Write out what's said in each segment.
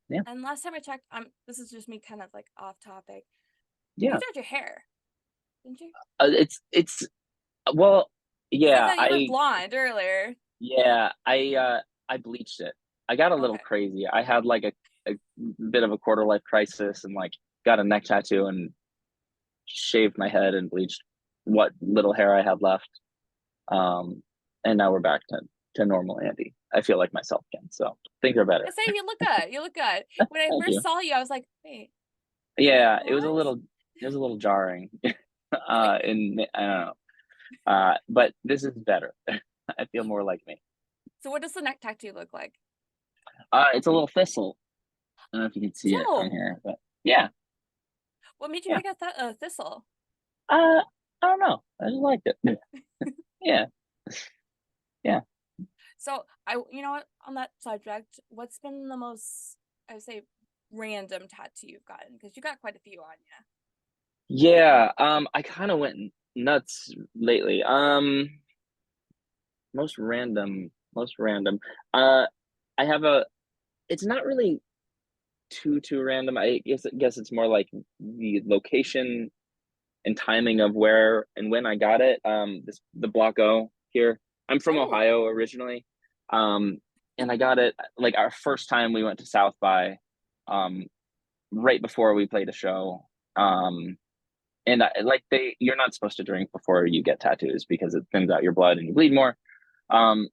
Yeah. And last time I checked, this is just me kind of like off topic. You Yeah. dyed your hair, didn't you? It's well, Because I yeah, thought you were blonde earlier. yeah, I bleached it. I got a little Okay. crazy. I had like a bit of a quarter life crisis and like got a neck tattoo and shaved my head and bleached what little hair I had left. Um, and now we're back to normal Andy. I feel like myself again, so things are better. I say you look good. You look good. When I Thank first you. saw you, I was like, wait, are you Yeah, blonde? it was a little jarring. Okay. And I don't know. But this is better. I feel more like me. So what does the neck tattoo look like? It's a little thistle. I don't know if you can see it from Dope. here, but yeah, What made you yeah. pick out that thistle? Uh, I don't know. I just liked it. Yeah, yeah. So you know what? On that subject, what's been the most, I would say, random tattoo you've gotten? Because you got quite a few on you. Yeah, I kind of went nuts lately. Most random. Uh, I have a. It's not really too random. I guess it's more like the location and timing of where and when I got it. The Block O here. I'm from Oh, Ohio originally, um, and I got it like our first time we went to South by, um, right before we played a show. And like you're not supposed to drink before you get tattoos because it thins out your blood and you bleed more.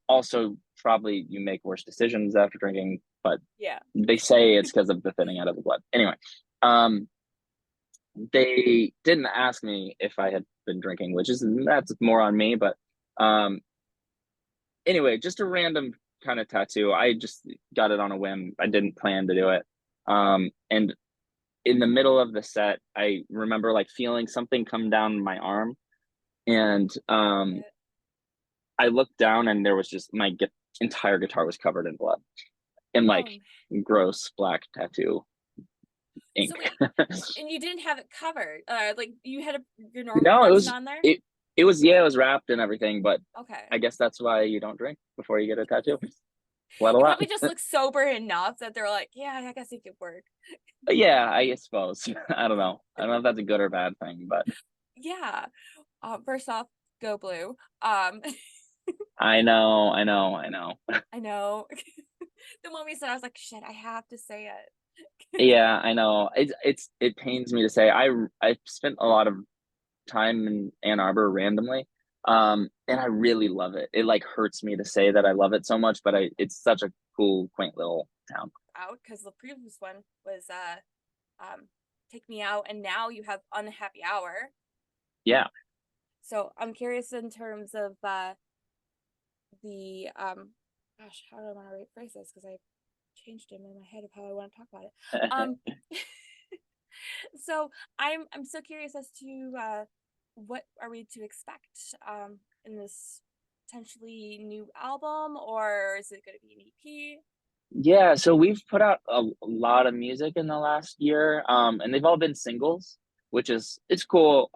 Also, probably you make worse decisions after drinking, but yeah. they say it's because of the thinning out of the blood. Anyway, um, they didn't ask me if I had been drinking, which is that's more on me. But um, anyway, just a random kind of tattoo. I just got it on a whim. I didn't plan to do it. And in the middle of the set, I remember like feeling something come down my arm, and I looked down, and there was just my entire guitar was covered in blood and like Oh, gross black tattoo so ink. wait, and you didn't have it covered. Like you had your normal No, protection on there? it was yeah, it was wrapped and everything, but Okay. I guess that's why you don't drink before you get a tattoo. Blood a You lot. probably just look sober enough that they're like, yeah, I guess it could work. Yeah, I suppose. I don't know. I don't know if that's a good or bad thing, but Yeah. First off, go blue. I know. I know. The moment you said, I was like, shit, I have to say it. Yeah, I know. It pains me to say. I spent a lot of time in Ann Arbor randomly. And I really love it. It like hurts me to say that I love it so much, but it's such a cool, quaint little town. Out because the previous one was Take Me Out, and now you have Unhappy Hour. Yeah. So I'm curious in terms of the gosh, how do I want to rephrase this? Because I changed him in my head of how I want to talk about it. Um, so I'm so curious as to what are we to expect in this potentially new album, or is it going to be an EP? Yeah, so we've put out a lot of music in the last year, and they've all been singles, which is it's cool.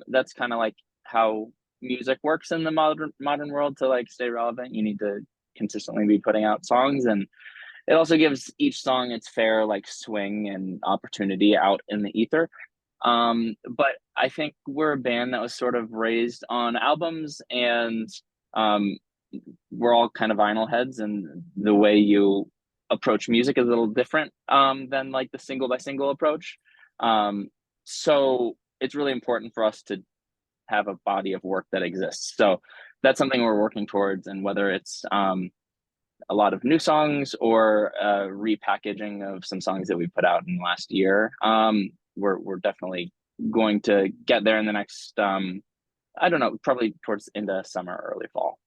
That's kind of like how music works in the modern world to like stay relevant. You need to consistently be putting out songs, and it also gives each song its fair like swing and opportunity out in the ether. But I think we're a band that was sort of raised on albums, and um, we're all kind of vinyl heads, and the way you approach music is a little different than like the single by single approach. So it's really important for us to have a body of work that exists. So that's something we're working towards, and whether it's a lot of new songs or repackaging of some songs that we put out in the last year, we're definitely going to get there in the next I don't know, probably towards into summer, early fall.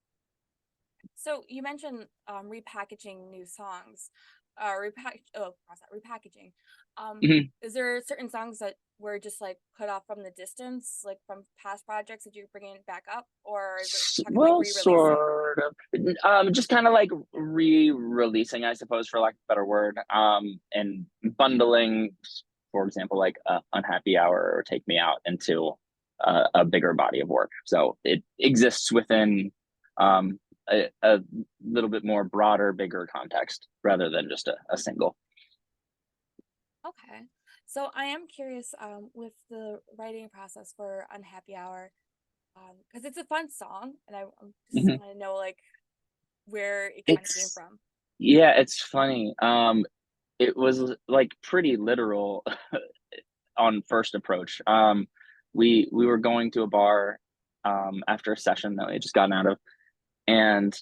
So you mentioned repackaging new songs, how's that repackaging? Mhm. Is there certain songs that were just like put off from the distance, like from past projects that you're bringing back up, or is it talking like Well, re-releasing? sort of. Just kind of like re-releasing, I suppose, for lack of a better word, and bundling, for example, like Unhappy Hour or Take Me Out into a bigger body of work. So it exists within um, a little bit more broader, bigger context rather than just a single. Okay. So I am curious with the writing process for Unhappy Hour, because it's a fun song, and I'm just Mhm. want to know like where it kind of came It's from. yeah, it's funny. It was like pretty literal on first approach. We were going to a bar after a session that we had just gotten out of, and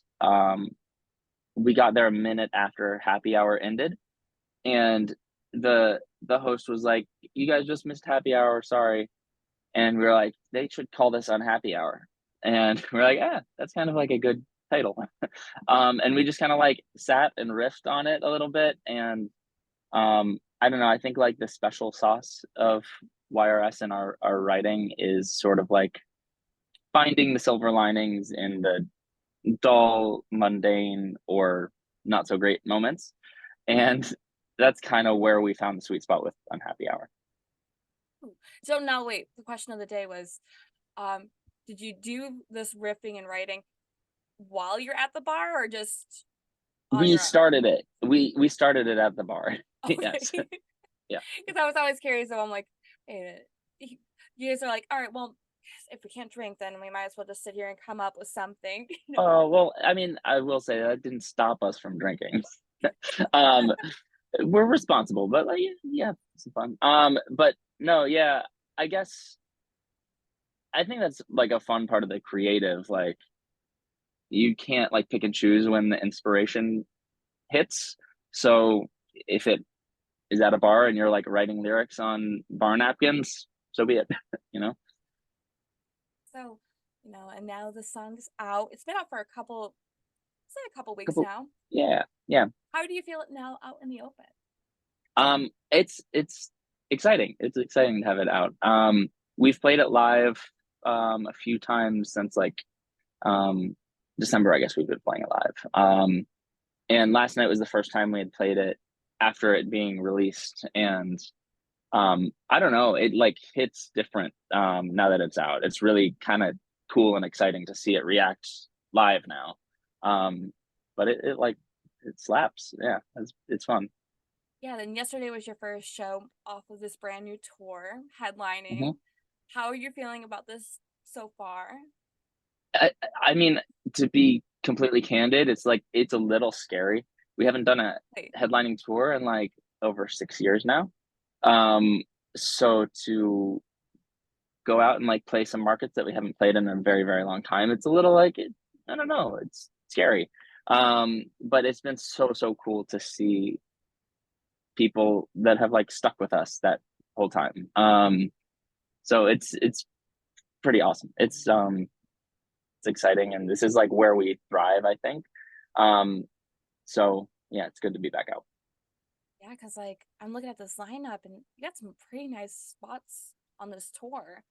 we got there a minute after happy hour ended, and the host was like, "You guys just missed happy hour, sorry." And we were like, "They should call this Unhappy Hour." And we're like, "Yeah, that's kind of like a good title." And we just kind of like sat and riffed on it a little bit, and I don't know, I think like the special sauce of YRS and our writing is sort of like finding the silver linings in the dull, mundane, or not so great moments. And that's kind of where we found the sweet spot with Unhappy Hour. Ooh. So now wait, the question of the day was, um, did you do this riffing and writing while you're at the bar or just on We your own? started it. We started it at the bar. Okay. Yes. Yeah. Because I was always curious, so I'm like, hey, you guys are like, all right, well, if we can't drink, then we might as well just sit here and come up with something. Oh, well, I mean, I will say that didn't stop us from drinking. Um, we're responsible, but like, yeah, some fun. But no, yeah, I guess I think that's like a fun part of the creative. Like, you can't like pick and choose when the inspiration hits. So if it is at a bar and you're like writing lyrics on bar napkins, so be it, you know? So, and now the song's out. It's been out for say a couple weeks Couple, now. yeah, yeah. How do you feel it now out in the open? It's exciting. It's exciting to have it out. We've played it live a few times since like um December, I guess we've been playing it live. And last night was the first time we had played it after it being released, and I don't know, it like hits different now that it's out. It's really kind of cool and exciting to see it react live now. Um, but it like it slaps. Yeah, it's fun. Yeah, then yesterday was your first show off of this brand new tour, headlining. Mhm. How are you feeling about this so far? I, I mean, to be completely candid, it's like it's a little scary. We haven't done a Like, headlining tour in like over 6 years now. Um, so to go out and like play some markets that we haven't played in a very, very long time, it's a little like I don't know, it's scary. But it's been so, so cool to see people that have like stuck with us that whole time. So it's pretty awesome. It's exciting, and this is like where we thrive, I think. So yeah, it's good to be back out. yeah, because like I'm looking at this lineup and you got some pretty nice spots on this tour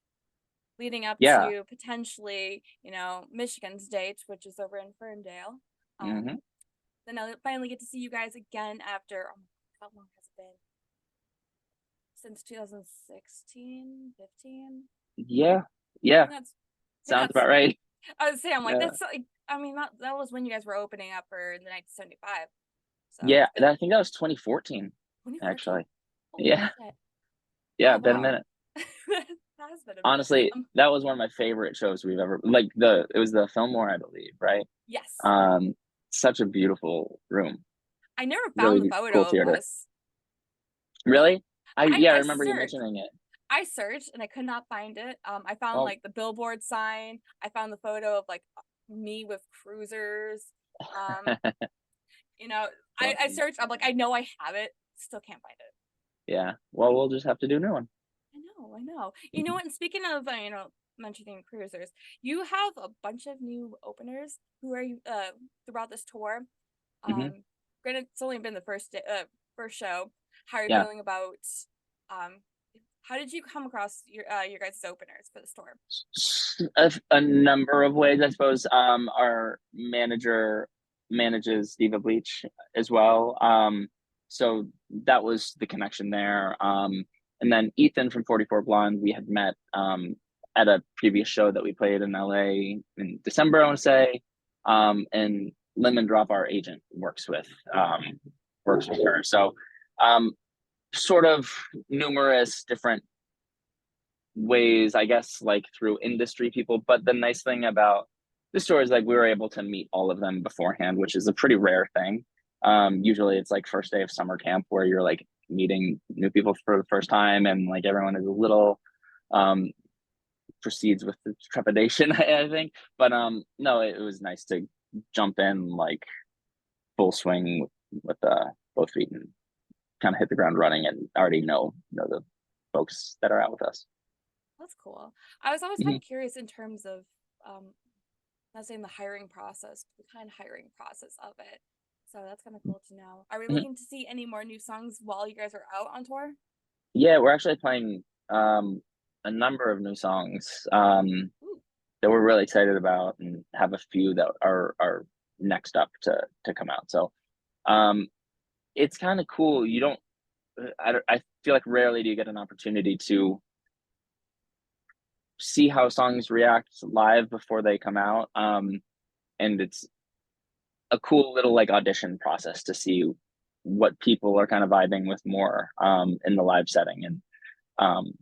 leading up Yeah. to potentially, Michigan's date, which is over in Ferndale. Hmm. Then I'll finally get to see you guys again after, oh my God, how long has it been? Since 2016, 15? Yeah. I Yeah. think that's, I think Sounds about that's, right. I was saying, I'm like, Yeah. that's like, I mean, that was when you guys were opening up for the 1975. So Yeah. it's been I think that was 2014, 2014. actually. Holy Yeah. shit. Yeah. Oh, Been a wow. minute. That has been a minute. Honestly, that was one of my favorite shows we've ever like it was the Fillmore, I believe, right? Yes. Um, Such a beautiful room. I never found the Really cool photo of theater. us. Really? I Yeah, I I remember you searched. mentioning it. I searched and I could not find it. I found Well, like the billboard sign. I found the photo of like me with cruisers. Um, you know, I well, searched. I'm like, I know I have it. Still can't find it. yeah. Well, we'll just have to do a new one. I know, I know. You know Mhm. what? And speaking of, mentioning cruisers, you have a bunch of new openers who are throughout this tour. Mhm. Granted, it's only been the first show. How are you Yeah. feeling about um how did you come across your guys' openers for this tour? A number of ways, I suppose. Our manager manages Diva Bleach as well. So that was the connection there. And then Ethan from 44 Blonde, we had met at a previous show that we played in LA in December, I want to say. And Lemon Drop, our agent, works with her. So um, sort of numerous different ways, I guess, like through industry people. But the nice thing about this tour is like we were able to meet all of them beforehand, which is a pretty rare thing. Usually it's like first day of summer camp where you're like meeting new people for the first time, and like everyone is a little um proceeds with the trepidation, I think. But no, it was nice to jump in like full swing with both feet and kind of hit the ground running and already know the folks that are out with us. That's cool. I was always kind Hmm. of curious in terms of um not saying the hiring process, but the kind of hiring process of it. So that's kind of cool to know. Are we Hmm. looking to see any more new songs while you guys are out on tour? Yeah, we're actually playing a number of new songs Ooh, that we're really excited about, and have a few that are next up to come out. So um, it's kind of cool. You don't, I feel like rarely do you get an opportunity to see how songs react live before they come out. And it's a cool little like audition process to see what people are kind of vibing with more in the live setting. And um,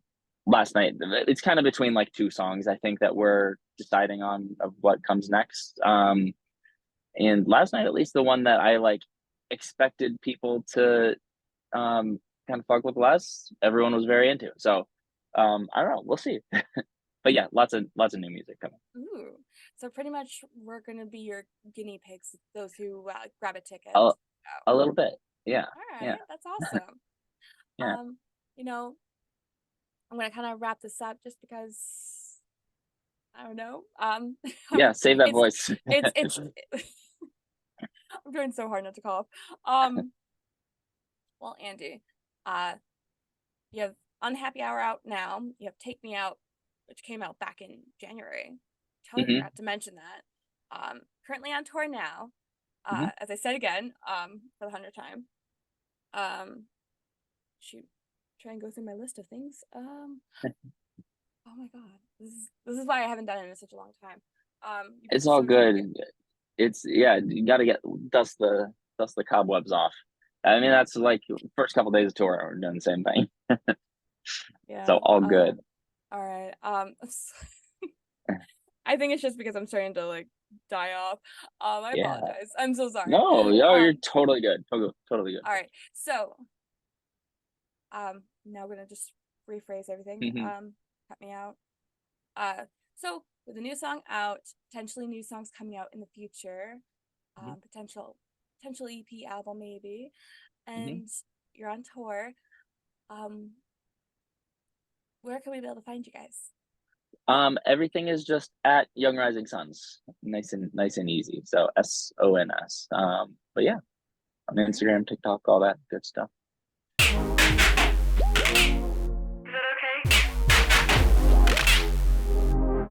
last night, it's kind of between like two songs I think that we're deciding on of what comes next. And last night, at least, the one that I like expected people to kind of fuck with less, everyone was very into. So I don't know, we'll see. But yeah, lots of new music coming. ooh. So pretty much we're gonna be your guinea pigs, those who grab a ticket. A, Oh, a little bit. Yeah. all Yeah. right, that's awesome. Yeah. You know, I'm gonna kind of wrap this up just because I don't know. Yeah. Save that it's voice. it's I'm trying so hard not to cough. Um, well, Andy, uh, you have Unhappy Hour out now. You have Take Me Out, which came out back in January. Totally Hmm. forgot to mention that. Currently on tour now. Hmm. As I said again, for the 100th time. Um, shoot, try and go through my list of things. Oh my God, this is why I haven't done it in such a long time. You've got It's all So Drunk. good. It's yeah, you got to get dust the cobwebs off. I mean, Yep. that's like first couple days of tour, we're doing the same thing. So Yeah. all good. All right. I think it's just because I'm starting to like die off. I Yeah. apologize. I'm so sorry. No, yo, you're Um, totally good. Totally good. all right. So, now we're gonna just rephrase everything. Hmm. Cut me out. So with a new song out, potentially new songs coming out in the future, Hmm. potential EP album maybe, Hmm. and you're on tour. Um, where can we be able to find you guys? Everything is just at Young Rising Suns, nice and easy. So SONS. But yeah, on All right. Instagram, TikTok, all that good stuff.